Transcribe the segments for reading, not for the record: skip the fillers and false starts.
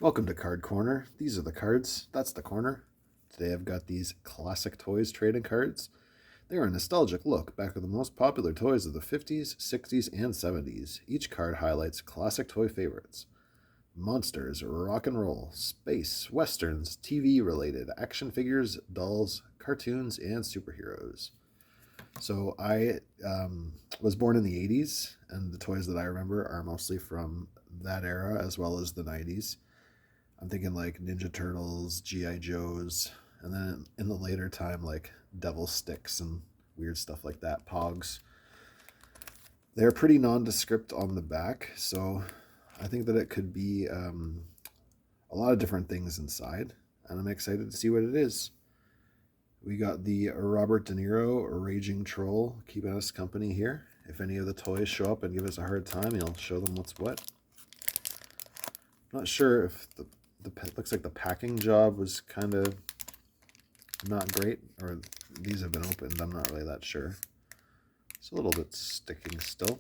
Welcome to Card Corner. These are the cards. That's the corner. Today I've got these classic toys trading cards. They are a nostalgic look back at the most popular toys of the 50s, 60s, and 70s. Each card highlights classic toy favorites. Monsters, rock and roll, space, westerns, TV related, action figures, dolls, cartoons, and superheroes. So I was born in the 80s, and the toys that I remember are mostly from that era as well as the 90s. I'm thinking like Ninja Turtles, G.I. Joes, and then in the later time, like Devil Sticks and weird stuff like that, Pogs. They're pretty nondescript on the back, so I think that it could be a lot of different things inside, and I'm excited to see what it is. We got the Robert De Niro Raging Troll keeping us company here. If any of the toys show up and give us a hard time, he'll show them what's what. I'm not sure if the looks like the packing job was kind of not great, or these have been opened. I'm not really that sure. It's a little bit sticking still.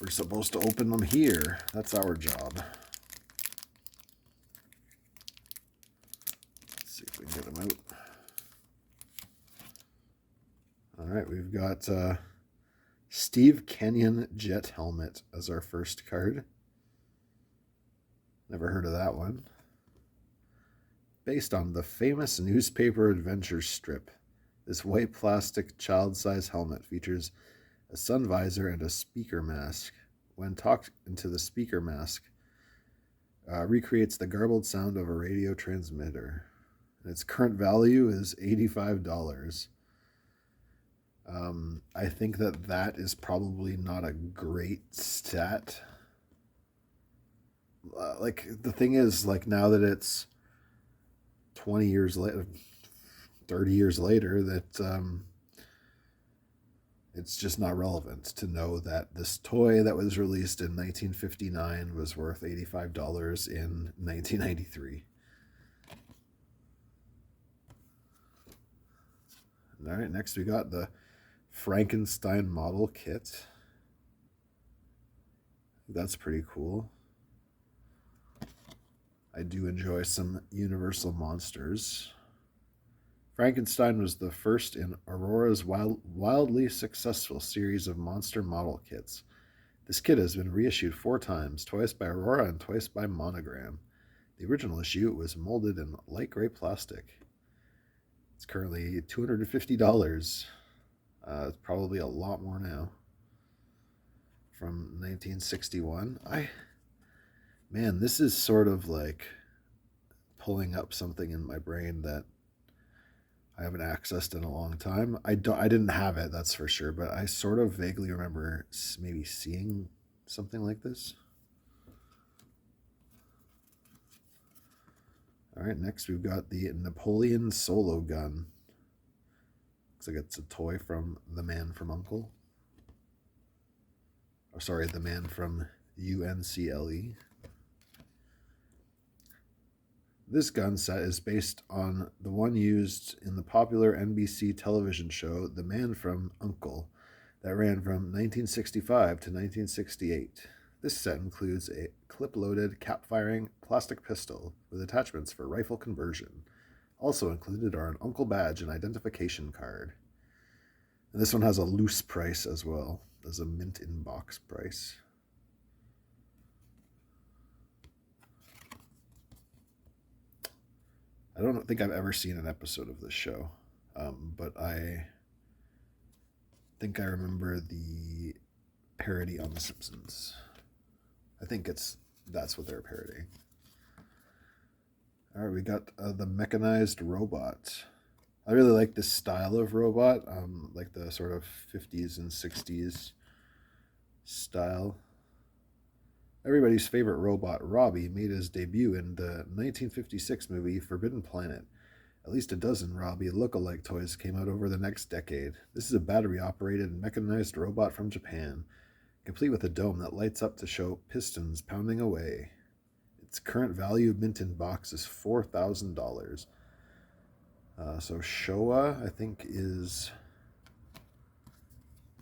We're supposed to open them here. That's our job. Let's see if we can get them out. All right, we've got Steve Kenyon Jet Helmet as our first card. Never heard of that one. Based on the famous newspaper adventure strip, this white plastic child-size helmet features a sun visor and a speaker mask. When talked into the speaker mask, recreates the garbled sound of a radio transmitter. And its current value is $85. I think that is probably not a great stat. Like, the thing is, like, now that it's 20 years later, 30 years later, that it's just not relevant to know that this toy that was released in 1959 was worth $85 in 1993. All right, next we got the Frankenstein model kit. That's pretty cool. I do enjoy some Universal monsters. Frankenstein was the first in Aurora's wildly successful series of monster model kits. This kit has been reissued 4 times, twice by Aurora and twice by Monogram. The original issue was molded in light gray plastic. It's currently $250. It's probably a lot more now. From 1961. Man, this is sort of like pulling up something in my brain that I haven't accessed in a long time. I didn't have it, that's for sure, but I sort of vaguely remember maybe seeing something like this. All right, next we've got the Napoleon Solo Gun. Looks like it's a toy from The Man from U.N.C.L.E. Oh, sorry, The Man from U.N.C.L.E. This gun set is based on the one used in the popular NBC television show The Man from U.N.C.L.E. that ran from 1965 to 1968. This set includes a clip-loaded, cap-firing plastic pistol with attachments for rifle conversion. Also included are an Uncle badge and identification card. And this one has a loose price as well. There's a mint in box price. I don't think I've ever seen an episode of this show, but I think I remember the parody on The Simpsons. I think that's what they're parodying. All right, we got the Mechanized Robot. I really like this style of robot, like the sort of 50s and 60s style. Everybody's favorite robot, Robbie, made his debut in the 1956 movie Forbidden Planet. At least a dozen Robbie look-alike toys came out over the next decade. This is a battery-operated mechanized robot from Japan, complete with a dome that lights up to show pistons pounding away. Its current value mint in box is $4,000. So Showa, I think, is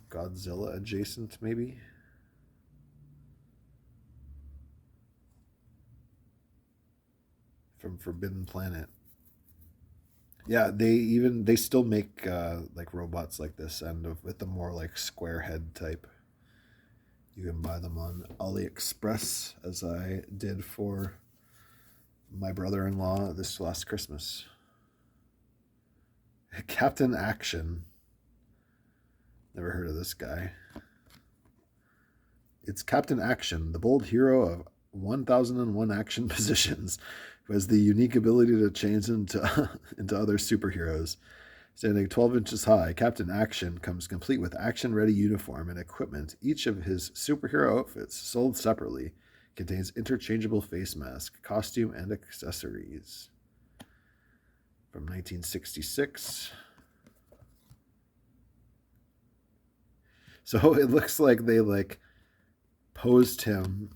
Godzilla adjacent, maybe? Forbidden Planet. Yeah, they still make like robots like this, and with the more like square head type. You can buy them on AliExpress, as I did for my brother-in-law this last Christmas. Captain Action. Never heard of this guy. It's Captain Action, the bold hero of 1001 action positions, who has the unique ability to change into other superheroes. Standing 12 inches high, Captain Action comes complete with action-ready uniform and equipment. Each of his superhero outfits, sold separately, contains interchangeable face mask, costume, and accessories. From 1966. So it looks like they like posed him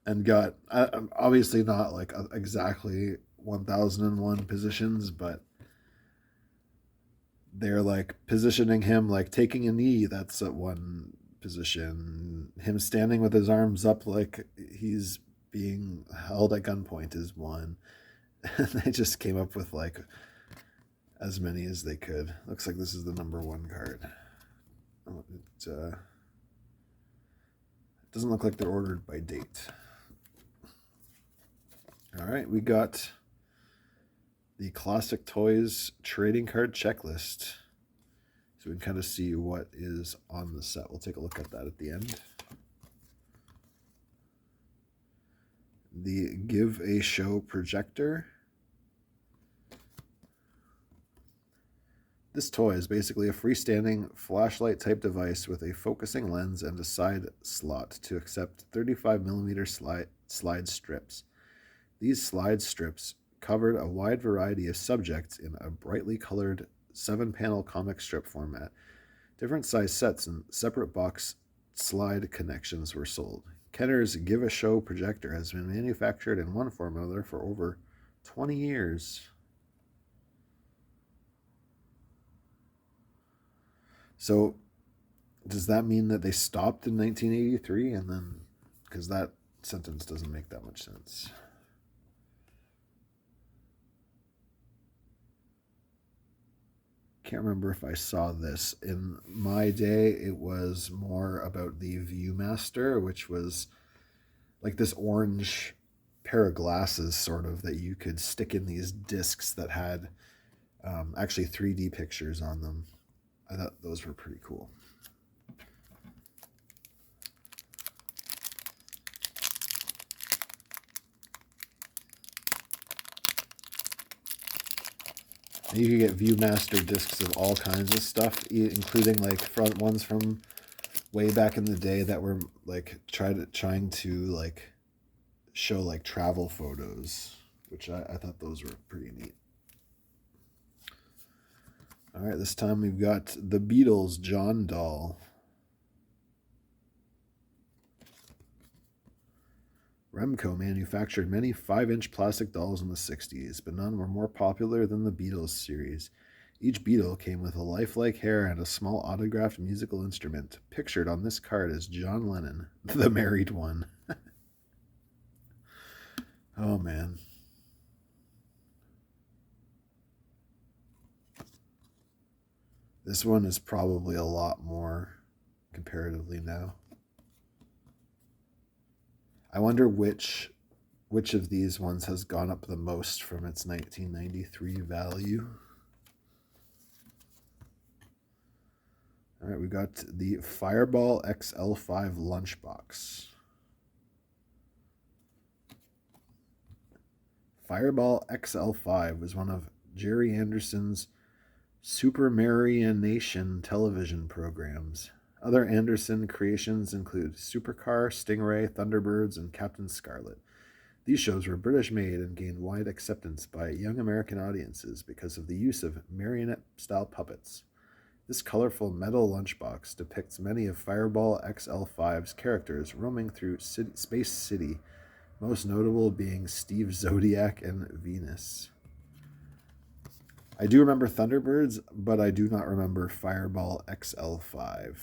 and got obviously not like exactly 1001 positions, but they're like positioning him like taking a knee, that's at one position. Him standing with his arms up like he's being held at gunpoint is one. And they just came up with like as many as they could. Looks like this is the number one card. It doesn't look like they're ordered by date. All right, we got the Classic Toys trading card checklist. So we can kind of see what is on the set. We'll take a look at that at the end. The Give a Show Projector. This toy is basically a freestanding flashlight type device with a focusing lens and a side slot to accept 35mm slide strips. These slide strips covered a wide variety of subjects in a brightly colored 7-panel comic strip format. Different size sets and separate box slide connections were sold. Kenner's Give a Show Projector has been manufactured in one form or another for over 20 years. So does that mean that they stopped in 1983 and then, because that sentence doesn't make that much sense. Can't remember if I saw this. In my day, it was more about the Viewmaster, which was like this orange pair of glasses sort of that you could stick in these discs that had actually 3D pictures on them. I thought those were pretty cool. You could get Viewmaster discs of all kinds of stuff, including like front ones from way back in the day that were like trying to like show like travel photos, which I thought those were pretty neat. All right, this time we've got the Beatles John doll. Remco manufactured many 5-inch plastic dolls in the 60s, but none were more popular than the Beatles series. Each Beatle came with a lifelike hair and a small autographed musical instrument. Pictured on this card is John Lennon, the married one. Oh, man. This one is probably a lot more comparatively now. I wonder which of these ones has gone up the most from its 1993 value. All right, we got the Fireball XL5 lunchbox. Fireball XL5 was one of Jerry Anderson's Supermarionation television programs. Other Anderson creations include Supercar, Stingray, Thunderbirds, and Captain Scarlet. These shows were British-made and gained wide acceptance by young American audiences because of the use of marionette-style puppets. This colorful metal lunchbox depicts many of Fireball XL5's characters roaming through Space City, most notable being Steve Zodiac and Venus. I do remember Thunderbirds, but I do not remember Fireball XL5.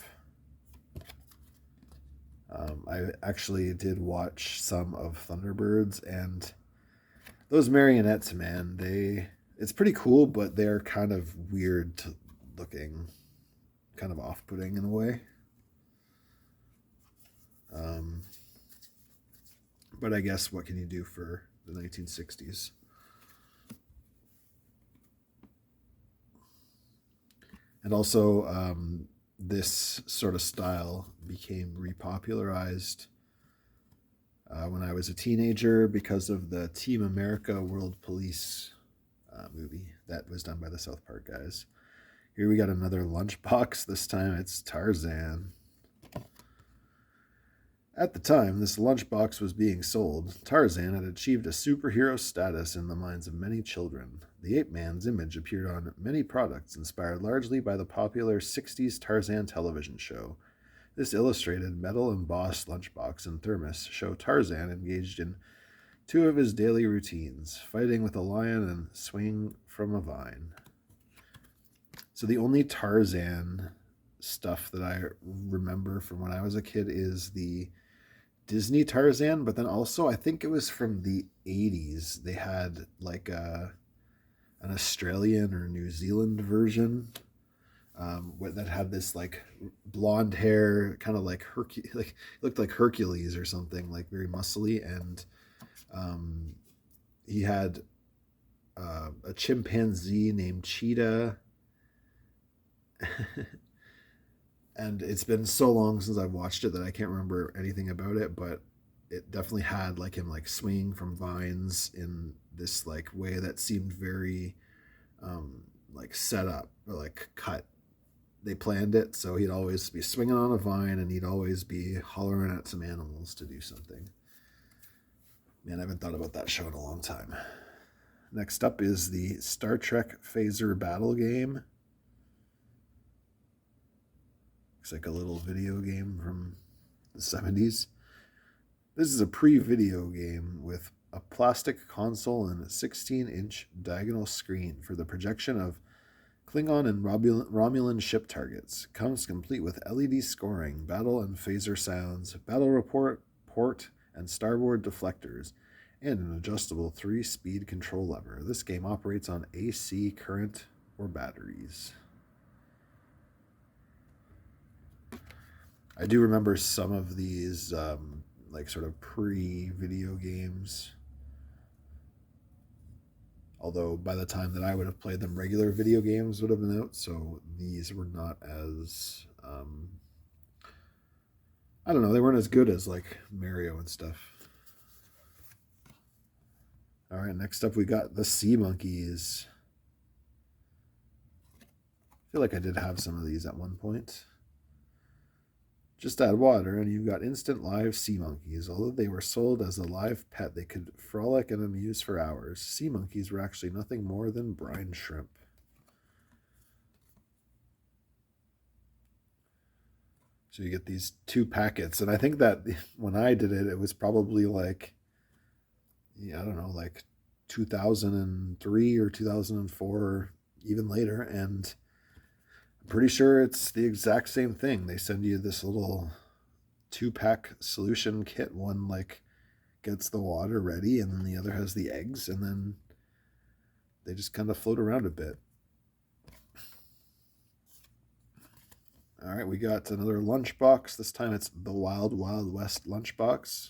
I actually did watch some of Thunderbirds, and Those marionettes, man, it's pretty cool, but they're kind of weird looking, kind of off-putting in a way. Um, but I guess what can you do for the 1960s? And also, this sort of style became repopularized when I was a teenager because of the Team America World Police movie that was done by the South Park guys. Here we got another lunchbox. This time it's Tarzan. At the time this lunchbox was being sold, Tarzan had achieved a superhero status in the minds of many children. The ape man's image appeared on many products, inspired largely by the popular 60s Tarzan television show. This illustrated metal embossed lunchbox and thermos show Tarzan engaged in two of his daily routines, fighting with a lion and swinging from a vine. So the only Tarzan stuff that I remember from when I was a kid is the Disney Tarzan, but then also I think it was from the 80s. They had like an Australian or New Zealand version that had this like blonde hair, kind of like like looked like Hercules or something, like very muscly, and he had a chimpanzee named Cheetah. And it's been so long since I've watched it that I can't remember anything about it, but it definitely had like him like swinging from vines in this like way that seemed very like set up or like cut. They planned it so he'd always be swinging on a vine and he'd always be hollering at some animals to do something. Man, I haven't thought about that show in a long time. Next up is the Star Trek Phaser Battle Game. Looks like a little video game from the 70s. This is a pre-video game with a plastic console and a 16-inch diagonal screen for the projection of Klingon and Romulan ship targets. Comes complete with LED scoring, battle and phaser sounds, battle report, port, and starboard deflectors, and an adjustable 3-speed control lever. This game operates on AC current or batteries. I do remember some of these like sort of pre-video games. Although by the time that I would have played them, regular video games would have been out, so these were not as I don't know, they weren't as good as like Mario and stuff. All right, next up we got the Sea Monkeys. I feel like I did have some of these at one point. Just add water and you've got instant live sea monkeys. Although they were sold as a live pet, they could frolic and amuse for hours. Sea monkeys were actually nothing more than brine shrimp. So you get these 2 packets, and I think that when I did it, it was probably like, I don't know, like 2003 or 2004 or even later, and I'm pretty sure it's the exact same thing. They send you this little 2-pack solution kit. One like gets the water ready, and then the other has the eggs, and then they just kind of float around a bit. All right, we got another lunchbox. This time it's the Wild Wild West lunchbox.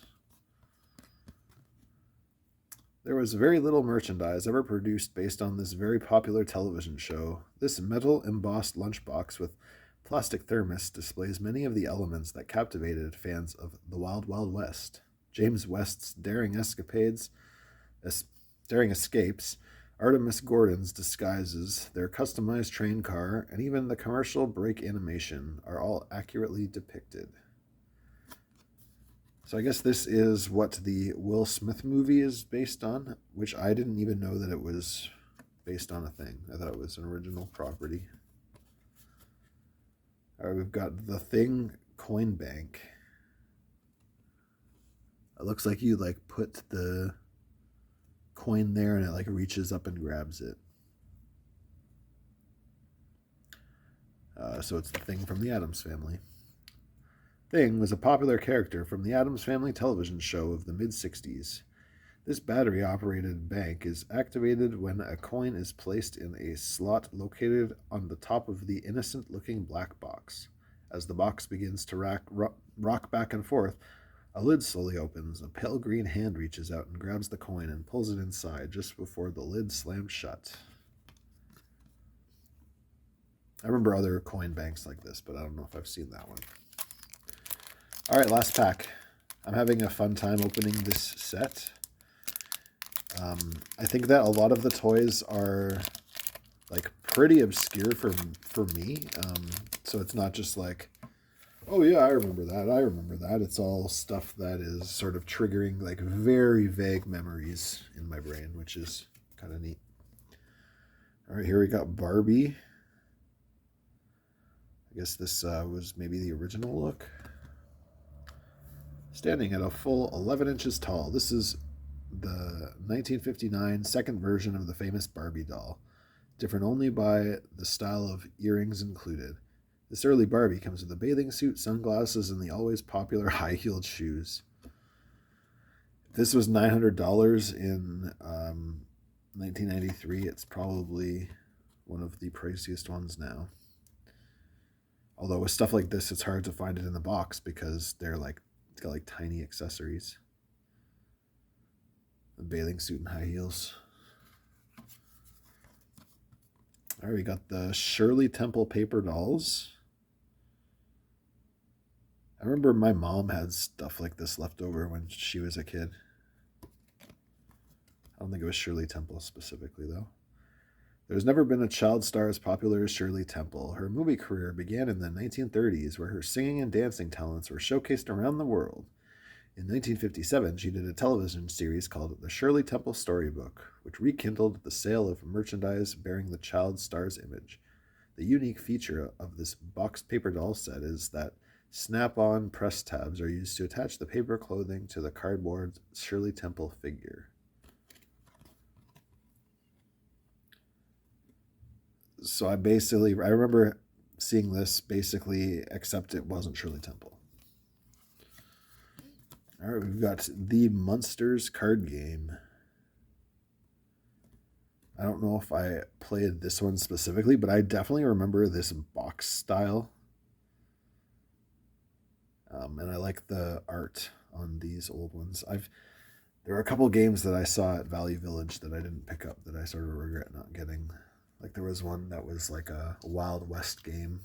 There was very little merchandise ever produced based on this very popular television show. This metal embossed lunchbox with plastic thermos displays many of the elements that captivated fans of the Wild Wild West. James West's daring escapes, Artemis Gordon's disguises, their customized train car, and even the commercial break animation are all accurately depicted. So I guess this is what the Will Smith movie is based on, which I didn't even know that it was based on a thing. I thought it was an original property. All right, we've got The Thing Coin Bank. It looks like you like put the coin there and it like reaches up and grabs it. So it's the Thing from the Addams Family. Thing was a popular character from the Addams Family television show of the mid-60s. This battery-operated bank is activated when a coin is placed in a slot located on the top of the innocent-looking black box. As the box begins to rock back and forth, a lid slowly opens. A pale green hand reaches out and grabs the coin and pulls it inside just before the lid slams shut. I remember other coin banks like this, but I don't know if I've seen that one. All right, last pack. I'm having a fun time opening this set. I think that a lot of the toys are like pretty obscure for me. So it's not just like, oh yeah, I remember that. It's all stuff that is sort of triggering like very vague memories in my brain, which is kind of neat. All right, here we got Barbie. I guess this was maybe the original look. Standing at a full 11 inches tall. This is the 1959 second version of the famous Barbie doll, different only by the style of earrings included. This early Barbie comes with a bathing suit, sunglasses, and the always popular high-heeled shoes. If this was $900 in 1993, it's probably one of the priciest ones now. Although with stuff like this, it's hard to find it in the box because they're like, it's got like tiny accessories. The bathing suit and high heels. All right, we got the Shirley Temple paper dolls. I remember my mom had stuff like this left over when she was a kid. I don't think it was Shirley Temple specifically, though. There's never been a child star as popular as Shirley Temple. Her movie career began in the 1930s, where her singing and dancing talents were showcased around the world. In 1957, she did a television series called The Shirley Temple Storybook, which rekindled the sale of merchandise bearing the child star's image. The unique feature of this boxed paper doll set is that snap-on press tabs are used to attach the paper clothing to the cardboard Shirley Temple figure. So I remember seeing this basically, except it wasn't Shirley Temple. All right, we've got the Munsters card game. I don't know if I played this one specifically, but I definitely remember this box style. And I like the art on these old ones. There are a couple games that I saw at Valley Village that I didn't pick up that I sort of regret not getting. Like there was one that was like a Wild West game.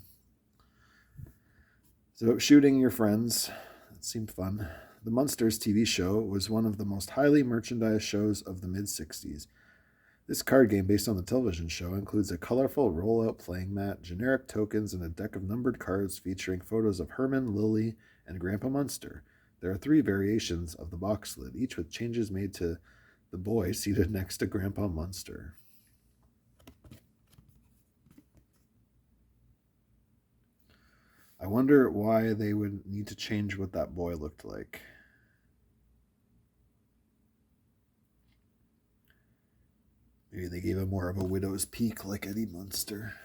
It's about shooting your friends. It seemed fun. The Munsters TV show was one of the most highly merchandised shows of the mid-60s. This card game, based on the television show, includes a colorful roll-out playing mat, generic tokens, and a deck of numbered cards featuring photos of Herman, Lily, and Grandpa Munster. There are 3 variations of the box lid, each with changes made to the boy seated next to Grandpa Munster. I wonder why they would need to change what that boy looked like. Maybe they gave him more of a widow's peak like Eddie Munster.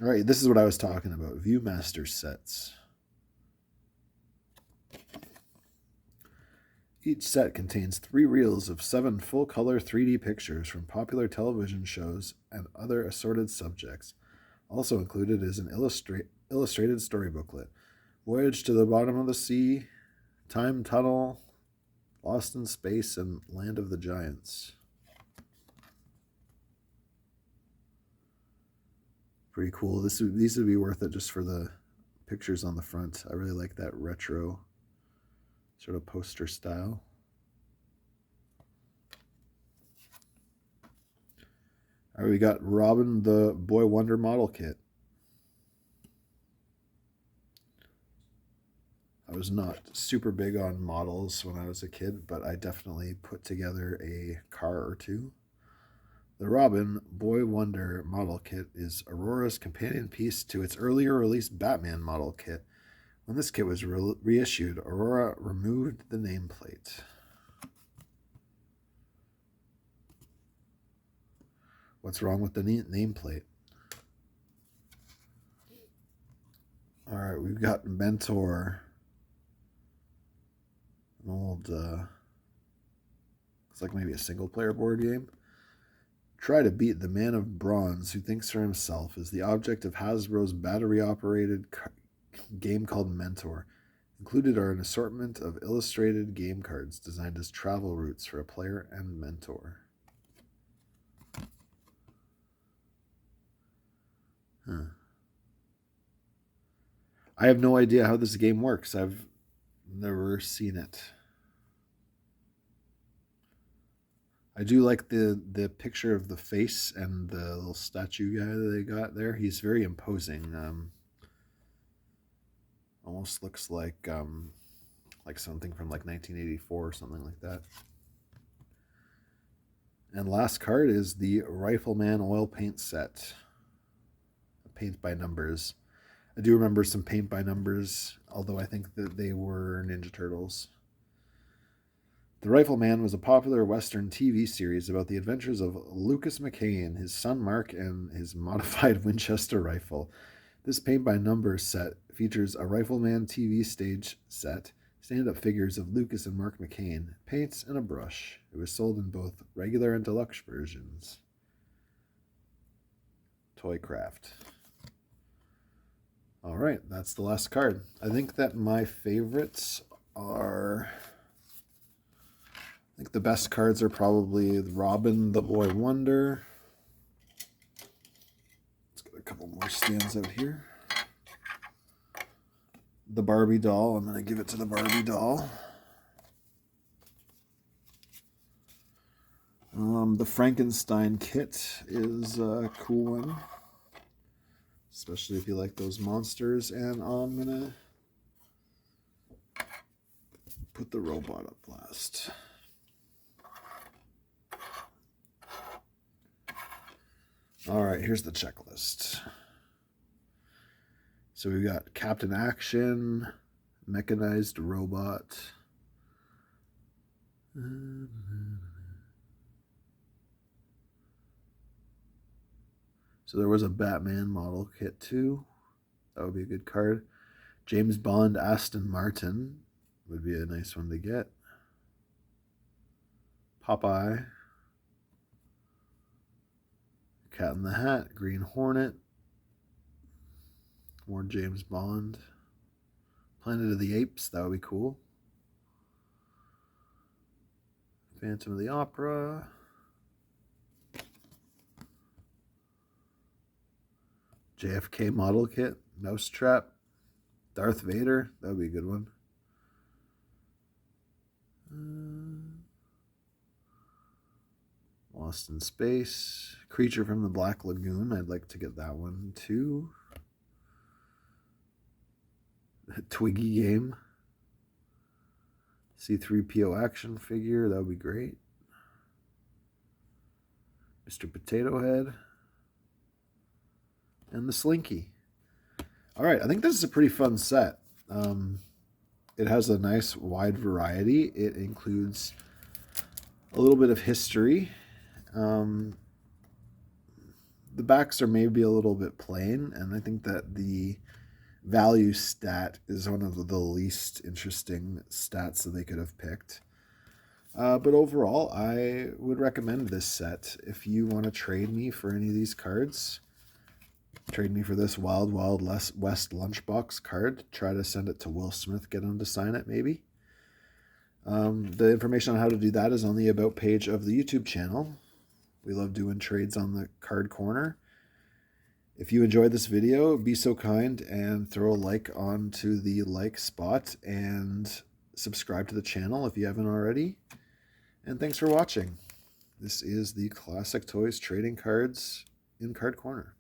All right, this is what I was talking about. Viewmaster sets. Each set contains 3 reels of 7 full-color 3D pictures from popular television shows and other assorted subjects. Also included is an illustrated story booklet. Voyage to the Bottom of the Sea, Time Tunnel, Lost in Space, and Land of the Giants. Pretty cool. These would be worth it just for the pictures on the front. I really like that retro sort of poster style. All right, we got Robin the Boy Wonder model kit. I was not super big on models when I was a kid, but I definitely put together a car or two. The Robin Boy Wonder model kit is Aurora's companion piece to its earlier released Batman model kit. When this kit was reissued, Aurora removed the nameplate. What's wrong with the nameplate? All right, we've got Mentor. An old It's like maybe a single-player board game. Try to beat the man of bronze who thinks for himself is the object of Hasbro's battery-operated game called Mentor. Included are an assortment of illustrated game cards designed as travel routes for a player and mentor. I have no idea how this game works. I've never seen it. I do like the picture of the face and the little statue guy that they got there. He's very imposing. Almost looks like something from like 1984 or something like that. And last card is the Rifleman oil paint set. Paint by numbers. I do remember some paint by numbers, although I think that they were Ninja Turtles. The Rifleman was a popular Western TV series about the adventures of Lucas McCain, his son Mark, and his modified Winchester rifle. This paint by numbers set features a Rifleman TV stage set, stand-up figures of Lucas and Mark McCain, paints, and a brush. It was sold in both regular and deluxe versions. Toycraft. All right, that's the last card. I think that my favorites are... I think the best cards are probably Robin, the Boy Wonder. Let's get a couple more stands out here. The Barbie doll. I'm going to give it to the Barbie doll. The Frankenstein kit is a cool one, especially if you like those monsters. And I'm going to put the robot up last. All right, here's the checklist. So we've got Captain Action, Mechanized Robot. So there was a Batman model kit too. That would be a good card. James Bond Aston Martin would be a nice one to get. Popeye. Cat in the Hat, Green Hornet. More James Bond. Planet of the Apes, that would be cool. Phantom of the Opera. JFK model kit, Mousetrap. Darth Vader, that would be a good one. Lost in Space. Creature from the Black Lagoon. I'd like to get that one too. Twiggy game. C-3PO action figure. That would be great. Mr. Potato Head. And the Slinky. All right, I think this is a pretty fun set. It has a nice wide variety. It includes a little bit of history. The backs are maybe a little bit plain, and I think that the value stat is one of the least interesting stats that they could have picked. But overall, I would recommend this set. If you want to trade me for any of these cards, trade me for this Wild Wild West Lunchbox card. Try to send it to Will Smith, get him to sign it maybe. The information on how to do that is on the About page of the YouTube channel. We love doing trades on the card corner. If you enjoyed this video, be so kind and throw a like onto the like spot and subscribe to the channel if you haven't already. And thanks for watching. This is the Classic Toys Trading Cards in Card Corner.